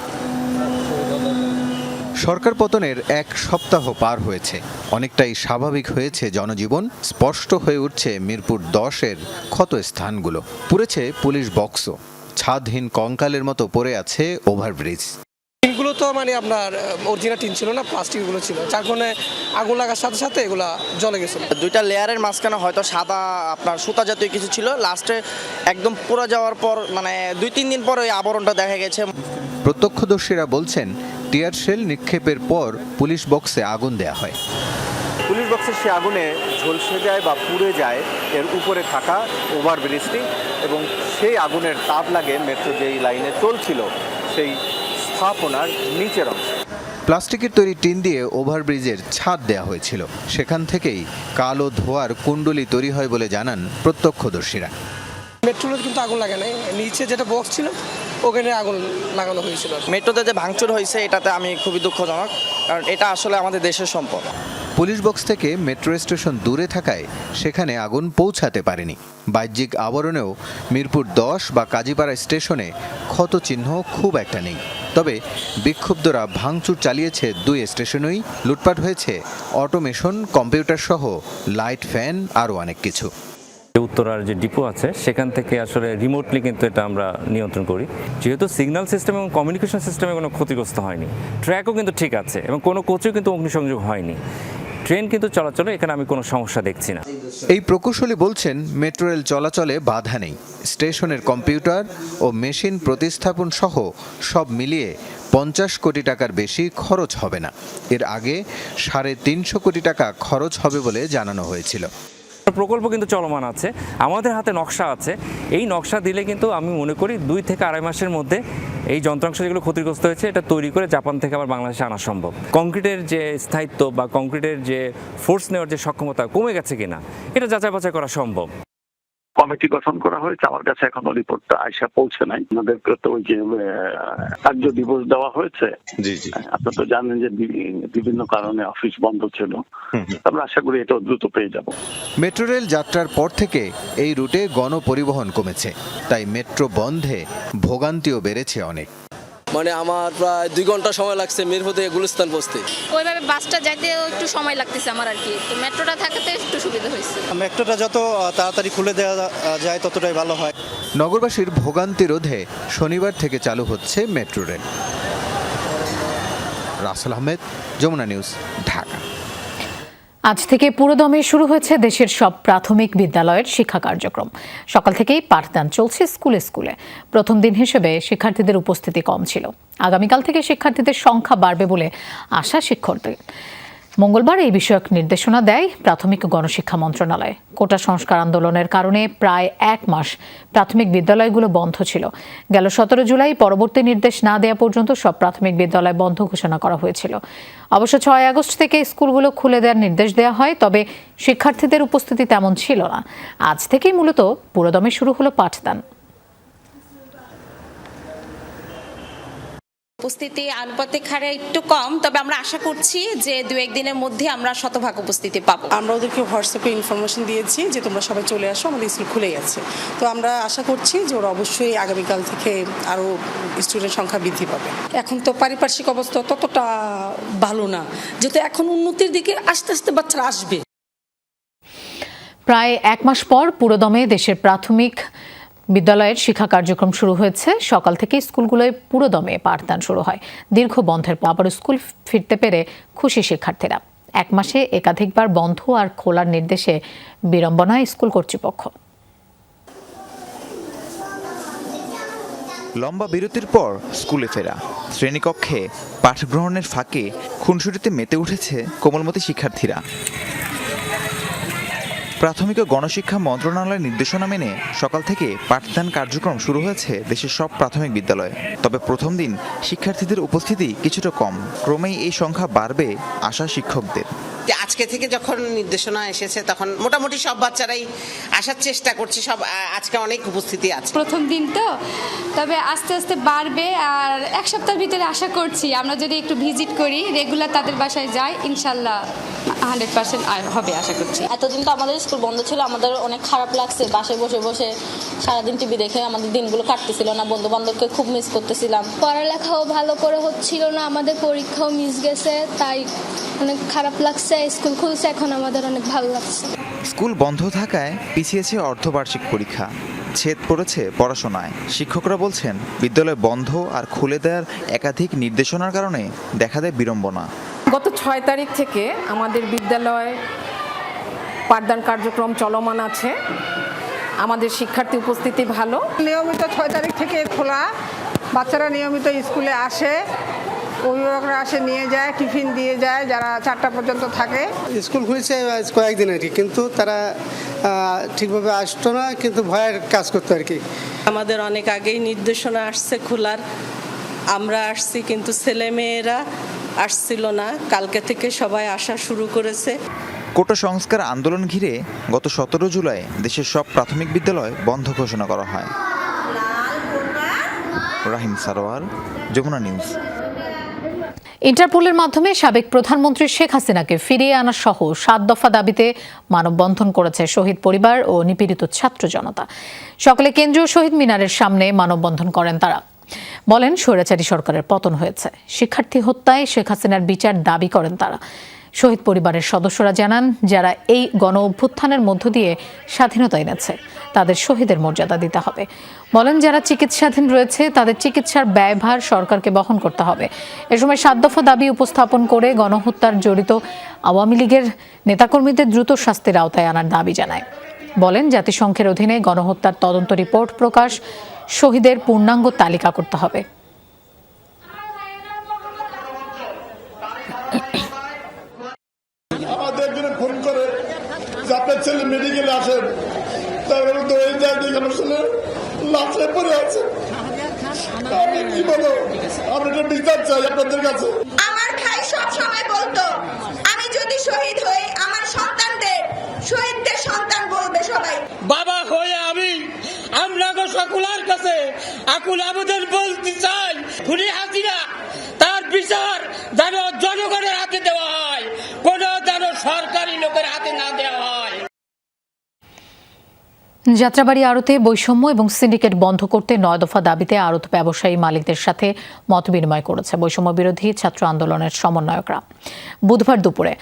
সরকার পতনের 1 সপ্তাহ পার হয়েছে, অনেকটাই স্বাভাবিক হয়েছে জনজীবন। স্পষ্ট হয়ে উঠছে মিরপুর 10-এর ক্ষত স্থানগুলো। পুড়েছে পুলিশ বক্সও, ছাদহীন কঙ্কালের মতো পড়ে আছে ওভারব্রিজ। টিনগুলো তো আপনার অরিজিনাল টিন ছিল না, প্লাস্টিকগুলো ছিল, যার কারণে আগুন লাগার সাথে সাথে এগুলা জ্বলে গেছিল। 2টা লেয়ারের মাঝখানে হয়তো সাদা আপনার সুতা জাতীয় কিছু ছিল, লাস্টে একদম পুরো যাওয়ার পর 2-3 দিন পর ওই আবরণটা দেখা গেছে। প্রত্যক্ষদর্শীরা বলছেন, টিয়ার শেল নিক্ষেপের পর পুলিশ বক্সে আগুন দেয়া হয়। পুলিশ বক্সের সে আগুনে ঝলসে যায় বা পুড়ে যায় এর উপরে থাকা ওভারব্রিজটি, এবং সেই আগুনের তাপ লাগে মেট্রো যেই লাইনে চলছিল সেই স্থাপনার নিচের অংশে। প্লাস্টিকের তৈরি টিন দিয়ে ওভারব্রিজের ছাদ দেয়া হয়েছিল, সেখান থেকেই কালো ধোঁয়ার কুণ্ডলী তৈরি হয় বলে জানান প্রত্যক্ষদর্শীরা। মেট্রোতে কিন্তু আগুন লাগে নাই, নিচে যেটা বক্স ছিল ওখানে আগুন লাগানো হয়েছিল। মেট্রোতে যে ভাঙচুর হয়েছে এটাতে আমি খুবই দুঃখজনক, কারণ এটা আসলে আমাদের দেশের সম্পদ। পুলিশ বক্স থেকে মেট্রো স্টেশন দূরে থাকায় সেখানে আগুন পৌঁছাতে পারেনি। বাহ্যিক আবরণেও মিরপুর 10 বা কাজীপাড়া স্টেশনে ক্ষত চিহ্ন খুব একটা নেই। তবে বিক্ষুব্ধরা ভাঙচুর চালিয়েছে 2 স্টেশনেই। লুটপাট হয়েছে অটোমেশন, কম্পিউটার সহ লাইট, ফ্যান আরও অনেক কিছু। উত্তরার যে ডিপো আছে সেখান থেকে আসলে রিমোটলি কিন্তু এটা আমরা নিয়ন্ত্রণ করি, যেহেতু সিগন্যাল সিস্টেম এবং কমিউনিকেশন সিস্টেমে কোনো ক্ষতিগ্রস্ত হয়নি। ট্র্যাকও কিন্তু ঠিক আছে এবং কোনো কোচেও কিন্তু অগ্নিসংযোগ হয়নি। ট্রেন কিন্তু চলাচলে এখানে আমি কোনো সমস্যা দেখছি না। এই প্রকৌশলী বলছেন, মেট্রো রেল চলাচলে বাধা নেই। স্টেশনের কম্পিউটার ও মেশিন প্রতিস্থাপন সহ সব মিলিয়ে 50 কোটি টাকার বেশি খরচ হবে না। এর আগে 350 কোটি টাকা খরচ হবে বলে জানানো হয়েছিল। প্রকল্প কিন্তু চলমান আছে, আমাদের হাতে নকশা আছে। এই নকশা দিলে কিন্তু আমি মনে করি 2 থেকে 2.5 মাসের মধ্যে এই যন্ত্রাংশ যেগুলো ক্ষতিগ্রস্ত হয়েছে এটা তৈরি করে জাপান থেকে আবার বাংলাদেশে আনা সম্ভব। কংক্রিটের যে স্থায়িত্ব বা কংক্রিটের যে ফোর্স নেওয়ার যে সক্ষমতা কমে গেছে কিনা এটা যাচাই বাছাই করা সম্ভব। কমিটি গঠন করা হয়েছে, আমার কাছে এখনো রিপোর্টটা আইসা পৌঁছে নাই। আমাদেরকে তো ওই যে কার্য দিবস দেওয়া হয়েছে। জি জি, আপনারা তো জানেন যে বিভিন্ন কারণে অফিস বন্ধ ছিল। আমরা আশা করি এটা দ্রুত পেয়ে যাব। মেট্রো রেল যাত্রার পর থেকে এই রুটে গণপরিবহন কমেছে, তাই মেট্রো বন্ধে ভোগান্তিও বেড়েছে অনেক। আমার প্রায় 2 ঘন্টা সময় লাগছে মিরপুর থেকে গুলিস্তান পৌঁছতে। ওইভাবে বাসটা যাইতে একটু সময় লাগতেছে আমার আর কি, তো মেট্রোটা থাকাতে একটু সুবিধা হয়েছে। মেট্রোটা যত তাড়াতাড়ি খুলে দেওয়া যায় ততটাই ভালো হয়। নগরবাসীর ভোগান্তি রোধে শনিবার থেকে চালু হচ্ছে metro rail. Rasel Ahmed, Jamuna news, Dhaka. আজ থেকে পুরোদমে শুরু হয়েছে দেশের সব প্রাথমিক বিদ্যালয়ের শিক্ষা কার্যক্রম। সকাল থেকেই পাঠদান চলছে স্কুলে স্কুলে। প্রথম দিন হিসেবে শিক্ষার্থীদের উপস্থিতি কম ছিল। আগামীকাল থেকে শিক্ষার্থীদের সংখ্যা বাড়বে বলে আশা শিক্ষকদের। মঙ্গলবার এই বিষয়ক নির্দেশনা দেয় প্রাথমিক গণশিক্ষা মন্ত্রণালয়। কোটা সংস্কার আন্দোলনের কারণে প্রায় 1 মাস প্রাথমিক বিদ্যালয়গুলো বন্ধ ছিল। গেল 17 জুলাই পরবর্তী নির্দেশ না দেওয়া পর্যন্ত সব প্রাথমিক বিদ্যালয় বন্ধ ঘোষণা করা হয়েছিল। অবশ্য 6 আগস্ট থেকে স্কুলগুলো খুলে দেওয়ার নির্দেশ দেওয়া হয়, তবে শিক্ষার্থীদের উপস্থিতি তেমন ছিল না। আজ থেকেই মূলত পুরোদমে শুরু হলো পাঠদান। উপস্থিতি আনুপাতিক হারে একটু কম, তবে আমরা আশা করছি যে 2-1 দিনের মধ্যে আমরা শতভাগ উপস্থিতি পাবো। আমরা ওদেরকে হোয়াটসঅ্যাপে ইনফরমেশন দিয়েছি যে তোমরা সবাই চলে আসো, আমাদের স্কুল খুলেই আছে। তো আমরা আশা করছি যে ওরা অবশ্যই আগামীকাল থেকে আরও স্টুডেন্ট সংখ্যা বৃদ্ধি পাবে। এখন তো পারিপার্শ্বিক অবস্থা ততটা ভালো না, যেহেতু এখন উন্নতির দিকে আস্তে আস্তে বাচ্চারা আসবে। প্রায় এক মাস পর পুরোদমে দেশের প্রাথমিক বিদ্যালয়ের শিক্ষা কার্যক্রম শুরু হয়েছে। সকাল থেকে স্কুলগুলোয় পুরোদমে পাঠদান শুরু হয়। দীর্ঘ বন্ধের পর আবার স্কুল ফিরতে পেরে খুশি শিক্ষার্থীরা। এক মাসে একাধিকবার বন্ধ আর খোলার নির্দেশে বিড়ম্বনায় স্কুল কর্তৃপক্ষ। লম্বা বিরতির পর স্কুলে ফেরা, শ্রেণীকক্ষে পাঠ গ্রহণের ফাঁকে খুনসুটিতে মেতে উঠেছে কোমলমতি শিক্ষার্থীরা। প্রাথমিক ও গণশিক্ষা মন্ত্রণালয়ের নির্দেশনা মেনে সকাল থেকে পাঠদান কার্যক্রম শুরু হয়েছে দেশের সব প্রাথমিক বিদ্যালয়ে। তবে প্রথম দিন শিক্ষার্থীদের উপস্থিতি কিছুটা কম। ক্রমেই এই সংখ্যা বাড়বে আশা শিক্ষকদের। আজকে থেকে যখন নির্দেশনা এসেছে তখন মোটামুটি সব বাচ্চারাই আসার চেষ্টা করছে, সব আজকে অনেক উপস্থিতি আছে। প্রথম দিন তো, তবে আস্তে আস্তে বাড়বে। আর এক সপ্তাহের ভিতরে আশা করছি আমরা যদি একটু ভিজিট করি, রেগুলার তাদের বাসায় যাই, ইনশাল্লাহ 100% হবে আশা করছি। এতদিন তো আমাদের স্কুল বন্ধ ছিল, আমাদের অনেক খারাপ লাগছে। বাসায় বসে বসে সারাদিন টিভি দেখে আমাদের দিনগুলো কাটতেছিল না। বন্ধু বান্ধবকে খুব মিস করতেছিলাম। পড়ালেখাও ভালো করে হচ্ছিল না, আমাদের পরীক্ষাও মিস গেছে, তাই অনেক খারাপ লাগছে। স্কুল খুলছে, এখন আমাদের অনেক ভালো লাগছে। স্কুল বন্ধ থাকায় পিছিয়েছে অর্ধবার্ষিক পরীক্ষা, ছেদ পড়েছে পড়াশোনায়। শিক্ষকরা বলছেন বিদ্যালয় বন্ধ আর খুলে দেওয়ার একাধিক নির্দেশনার কারণে দেখা দেয় বিড়ম্বনা। গত 6 তারিখ থেকে আমাদের বিদ্যালয়ে পাঠদান কার্যক্রম চলমান আছে। আমাদের শিক্ষার্থী উপস্থিতি ভালো। নিয়মিত 6 তারিখ থেকে খোলা, বাচ্চারা নিয়মিত স্কুলে আসে, অভিভাবকরা আসে, নিয়ে যায়, টিফিন দিয়ে যায় যারা 4টা পর্যন্ত থাকে। স্কুল খুলেছে কয়েকদিন আর কি, কিন্তু তারা ঠিকভাবে আসতো না, কিন্তু ভয়ের কাজ করতো আর কি। আমাদের অনেক আগেই নির্দেশনা আসছে খোলার, আমরা আসছি, কিন্তু ছেলেমেয়েরা আসছিল না। কালকে থেকে সবাই আসা শুরু করেছে। কোটা সংস্কার আন্দোলন ঘিরে গত 17 জুলাই দেশের সব প্রাথমিক বিদ্যালয় বন্ধ ঘোষণা করা হয়। রাহিম সারোয়ার, যমুনা নিউজ। ইন্টারপোলের মাধ্যমে সাবেক প্রধানমন্ত্রী শেখ হাসিনাকে ফিরিয়ে আনা সহ 7 দফা দাবিতে মানববন্ধন করেছে শহীদ পরিবার ও নিপীড়িত ছাত্র জনতা। সকালে কেন্দ্রীয় শহীদ মিনারের সামনে মানববন্ধন করেন তারা। বলেন স্বৈরাচারী সরকারের পতন হয়েছে, শিক্ষার্থী হত্যায় শেখ হাসিনার বিচার দাবি করেন তারা। শহীদ পরিবারের সদস্যরা জানান, যারা এই গণ অভ্যুত্থানের মধ্য দিয়ে স্বাধীনতা এনেছে তাদের শহীদের মর্যাদা দিতে হবে। বলেন যারা চিকিৎসাধীন রয়েছে তাদের চিকিৎসার ব্যয়ভার সরকারকে বহন করতে হবে। এ সময় 7 দফা দাবি উপস্থাপন করে গণহত্যার জড়িত আওয়ামী লীগের নেতাকর্মীদের দ্রুত শাস্তির আওতায় আনার দাবি জানায়। বলেন জাতিসংঘের অধীনে গণহত্যার তদন্ত রিপোর্ট প্রকাশ, শহীদের পূর্ণাঙ্গ তালিকা করতে হবে। আমাদের একজনে ফোন করে যে আপনার ছেলে মেডিকেলে আসেন, তারপরে তো এই জায়গায় ছেলে লাশে পড়ে আছে। আমি কি বলবো, আমরা একটা বিচার চাই আপনাদের কাছে। আমার ভাই সব সময় বলতো, আমি যদি শহীদ হই আমার সন্তানদের শহীদদের সন্তান বলবে সবাই। বাবা হয়ে আমরা সকলের কাছে আকুল আবেদন বলতে চাই, খুনি হাসিনা তার বিচার যেন জনগণের হাতে দেওয়া হয়, কোনো যেন সরকারি লোকের হাতে না দেওয়া হয়। যাত্রাবাড়ি আড়তে বৈষম্য এবং সিন্ডিকেট বন্ধ করতে 9 দফা দাবিতে আড়ত ব্যবসায়ী মালিকদের সাথে মত বিনিময় করেছে বৈষম্য বিরোধী ছাত্র আন্দোলনের সমন্বয়করা। বুধবার দুপুরে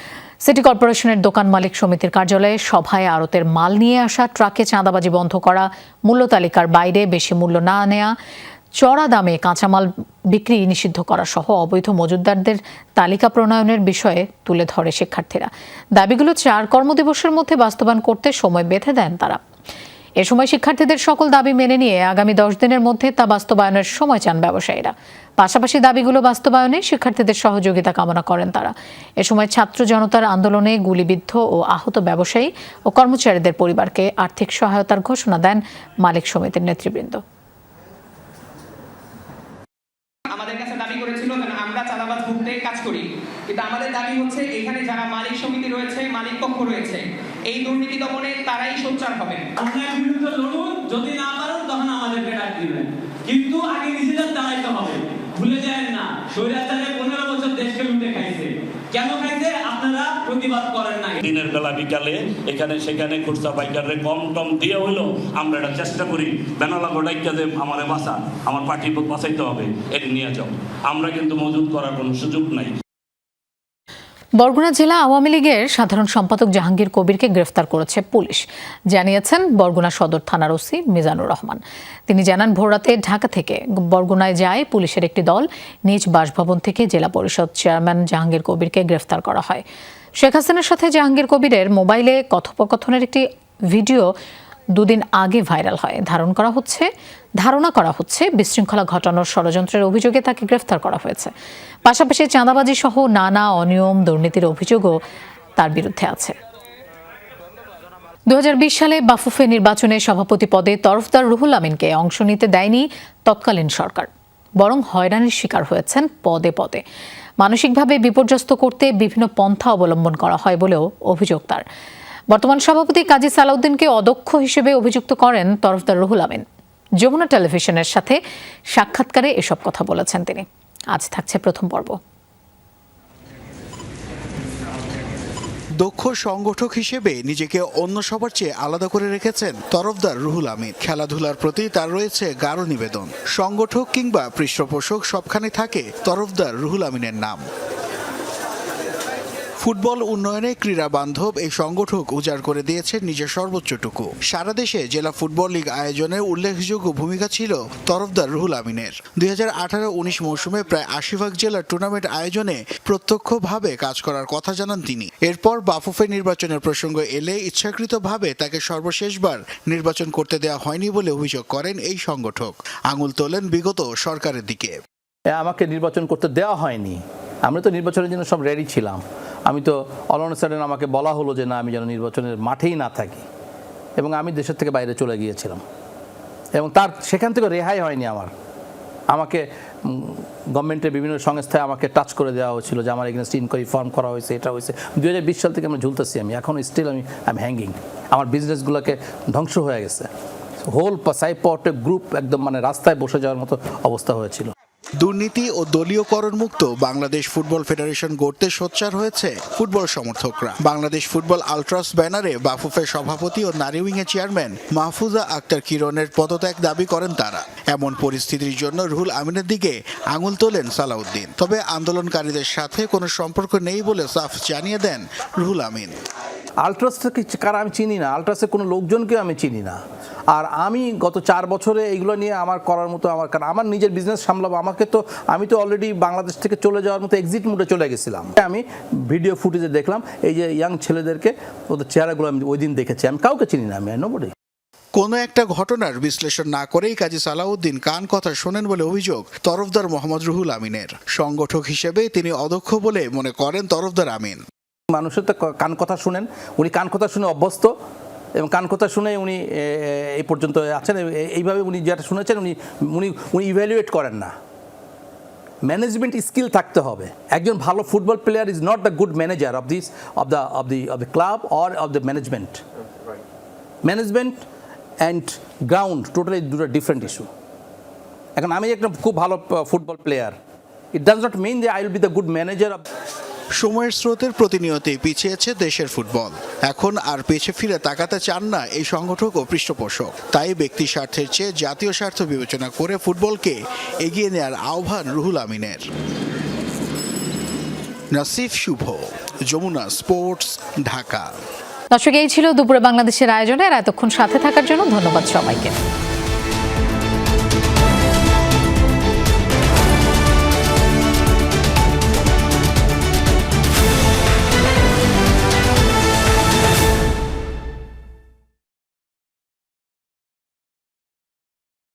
সিটি কর্পোরেশনের দোকান মালিক সমিতির কার্যালয়ে সভায় আড়তের মাল নিয়ে আসা ট্রাকে চাঁদাবাজি বন্ধ করা, মূল্য তালিকার বাইরে বেশি মূল্য না নেওয়া, চড়া দামে কাঁচামাল বিক্রি নিষিদ্ধ করা সহ অবৈধ মজুতদারদের তালিকা প্রণয়নের বিষয়ে তুলে ধরে শিক্ষার্থীরা। দাবিগুলো 4 কর্মদিবসের মধ্যে বাস্তবায়ন করতে সময় বেঁধে দেন তারা। এ সময় শিক্ষার্থীদের সকল দাবি মেনে নিয়ে আগামী 10 দিনের মধ্যে তা বাস্তবায়নের সময় চান ব্যবসায়ীরা। পাশাপাশি দাবিগুলো বাস্তবায়নে শিক্ষার্থীদের সহযোগিতা কামনা করেন তারা। এ সময় ছাত্র জনতার আন্দোলনে গুলিবিদ্ধ ও আহত ব্যবসায়ী ও কর্মচারীদের পরিবারকে আর্থিক সহায়তার ঘোষণা দেন মালিক সমিতির নেতৃবৃন্দ। আমাদের কাছে দাবি করেছিল আমরা চাঁদাবাজ মুক্তে কাজ করি, কিন্তু আমাদের দাবি হচ্ছে এখানে যারা মালিক সমিতি রয়েছে, মালিক পক্ষ রয়েছে, এই দুর্নীতি দমনে তারাই সোচ্চার হবেন। অন্যায়ের বিরুদ্ধে লড়ুন, যদি না পারেন তখন আমাদেরকে ডাক দিবেন, কিন্তু আগে নিজেদের দাঁড়াইতে হবে। ভুলে যায় না, স্বৈরাচারে 15 বছর দেশকে লুটে খাইছে। কেন খাইছে? আপনারা প্রতিবাদ করেন না। দিনের বেলা বিকালে এখানে সেখানে খুচরা পাইকারে কম টম দিয়ে হইলো আমরা এটা চেষ্টা করি, বেনালা গোটাইকা যে আমার বাঁচা, আমার পার্টি বাঁচাইতে হবে, এটি নিয়ে যাও। আমরা কিন্তু মজুত করার কোনো সুযোগ নাই। বরগুনা জেলা আওয়ামী লীগের সাধারণ সম্পাদক জাহাঙ্গীর কবিরকে গ্রেফতার করেছে পুলিশ, জানিয়েছেন বরগুনা সদর থানার ওসি মিজানুর রহমান। তিনি জানান, ভোররাতে ঢাকা থেকে বরগুনায় যায় পুলিশের একটি দল। নিজ বাসভবন থেকে জেলা পরিষদ চেয়ারম্যান জাহাঙ্গীর কবিরকে গ্রেফতার করা হয়। শেখ হাসিনার সাথে জাহাঙ্গীর কবিরের মোবাইলে কথোপকথনের একটি ভিডিও দুদিন আগে ভাইরাল হয়। ধারণা করা হচ্ছে বিশৃঙ্খলা ঘটানোর ষড়যন্ত্রের অভিযোগে তাকে গ্রেফতার করা হয়েছে। পাশাপাশি চাঁদাবাজি সহ নানা অনিয়ম দুর্নীতির অভিযোগও তার বিরুদ্ধে আছে। 2020 সালে বাফুফে নির্বাচনে সভাপতি পদে তরফদার রুহুল আমিনকে অংশ নিতে দেয়নি তৎকালীন সরকার, বরং হয়রানির শিকার হয়েছেন পদে পদে। মানসিকভাবে বিপর্যস্ত করতে বিভিন্ন পন্থা অবলম্বন করা হয় বলেও অভিযোগ তার। বর্তমান সভাপতি কাজী সালাউদ্দিনকে অদক্ষ হিসেবে অভিযুক্ত করেন তরফদার রুহুল আমিন। যমুনা টেলিভিশনের সাথে সাক্ষাৎকারে এসব কথা বলেছেন তিনি। আজ থাকছে প্রথম পর্ব। দক্ষ সংগঠক হিসেবে নিজেকে অন্য সবার চেয়ে আলাদা করে রেখেছেন তরফদার রুহুল আমিন। খেলাধুলার প্রতি তার রয়েছে গাঢ় নিবেদন। সংগঠক কিংবা পৃষ্ঠপোষক সবখানে থাকে তরফদার রুহুল আমিনের নাম। ফুটবল উন্নয়নে ক্রীড়া বান্ধব এই সংগঠক উজাড় করে দিয়েছে নিজের সর্বোচ্চটুকু। সারা দেশে জেলা ফুটবল লীগ আয়োজনে উল্লেখযোগ্য ভূমিকা ছিল তরফদার রুহুল আমিনের। 2018-19 মৌসুমে প্রায় 80 জেলার টুর্নামেন্ট আয়োজনে প্রত্যক্ষভাবে কাজ করার কথা জানান তিনি। এরপর বাফুফে নির্বাচনের প্রসঙ্গ এলে ইচ্ছাকৃতভাবে তাকে সর্বশেষবার নির্বাচন করতে দেওয়া হয়নি বলে অভিযোগ করেন এই সংগঠক। আঙুল তোলেন বিগত সরকারের দিকে। আমাকে নির্বাচন করতে দেওয়া হয়নি, আমরা তো নির্বাচনের জন্য সব রেডি ছিলাম। আমি তো অল অন সাডেন আমাকে বলা হলো যে না, আমি যেন নির্বাচনের মাঠেই না থাকি, এবং আমি দেশের থেকে বাইরে চলে গিয়েছিলাম, এবং সেখান থেকে রেহাই হয়নি আমাকে গভর্নমেন্টের বিভিন্ন সংস্থায় আমাকে টাচ করে দেওয়া হয়েছিল যে আমার এগেনস্ট ইনকোয়ারি ফর্ম করা হয়েছে, এটা হয়েছে। 2020 সাল থেকে আমরা ঝুলতেছি, আমি এখন স্টিল আমি হ্যাঙ্গিং। আমার বিজনেসগুলোকে ধ্বংস হয়ে গেছে। হোল সাইপোর্টের গ্রুপ একদম রাস্তায় বসে যাওয়ার মতো অবস্থা হয়েছিল। দুর্নীতি ও দলীয়করণ মুক্ত বাংলাদেশ ফুটবল ফেডারেশন গড়তে সোচ্চার হয়েছে ফুটবল সমর্থকরা। বাংলাদেশ ফুটবল আলট্রাস ব্যানারে বাফুফের সভাপতি ও নারী উইংয়ের চেয়ারম্যান মাহফুজা আক্তার কিরণের পদত্যাগ দাবি করেন তারা। এমন পরিস্থিতির জন্য রুহুল আমিনের দিকে আঙুল তোলেন সালাউদ্দিন। তবে আন্দোলনকারীদের সাথে কোনো সম্পর্ক নেই বলে সাফ জানিয়ে দেন রুহুল আমিন। আলট্রাসকে কারা আমি চিনি না, আলট্রাসের কোনো লোকজনকে আমি চিনি না। আর আমি গত 4 বছরে এইগুলো নিয়ে আমার করার মতো কারণ আমার নিজের বিজনেস সামলাবো। আমি তো অলরেডি বাংলাদেশ থেকে চলে যাওয়ার মতো এক্সিট মুডে চলে গেছিলাম। আমি ভিডিও ফুটেজে দেখলাম এই যে ইয়াং ছেলেদেরকে, ওদের চেহারাগুলো আমি ওই দিন দেখেছি। আমি কাউকে চিনি না, আমি নোবডি। কোনো একটা ঘটনার বিশ্লেষণ না করেই কাজী সালাউদ্দিন কান কথা শোনেন বলে অভিযোগ তরফদার মোহাম্মদ রুহুল আমিনের। সংগঠক হিসেবে তিনি অদক্ষ বলে মনে করেন তরফদার আমিন। মানুষের তো কান কথা শুনেন, উনি কান কথা শুনে অভ্যস্ত, এবং কান কথা শুনে উনি এই পর্যন্ত আছেন। এইভাবে উনি যেটা শুনেছেন উনি ইভ্যালুয়েট করেন না। ম্যানেজমেন্ট স্কিল থাকতে হবে। একজন ভালো football player is not the good manager of the club or of the management. Management and ground totally দুটো ডিফারেন্ট ইস্যু। এখন আমি একটা খুব ভালো football player, it does not mean যে I will be the good manager of. সময়ের স্রোতের প্রতিনিয়তই পিছিয়েছে দেশের ফুটবল। এখন আর পেছে ফিরে তাকাতে চান না এই সংগঠক ও পৃষ্ঠপোষক। তাই ব্যক্তি স্বার্থের চেয়ে জাতীয় স্বার্থ বিবেচনা করে ফুটবলকে এগিয়ে নেওয়ার আহ্বান রুহুল আমিনের। নাসিফ শুভ, যমুনা স্পোর্টস, ঢাকা। দর্শক, এই ছিল দুপুরে বাংলাদেশের আয়োজনে। আর এতক্ষণ সাথে থাকার জন্য ধন্যবাদ সবাইকে।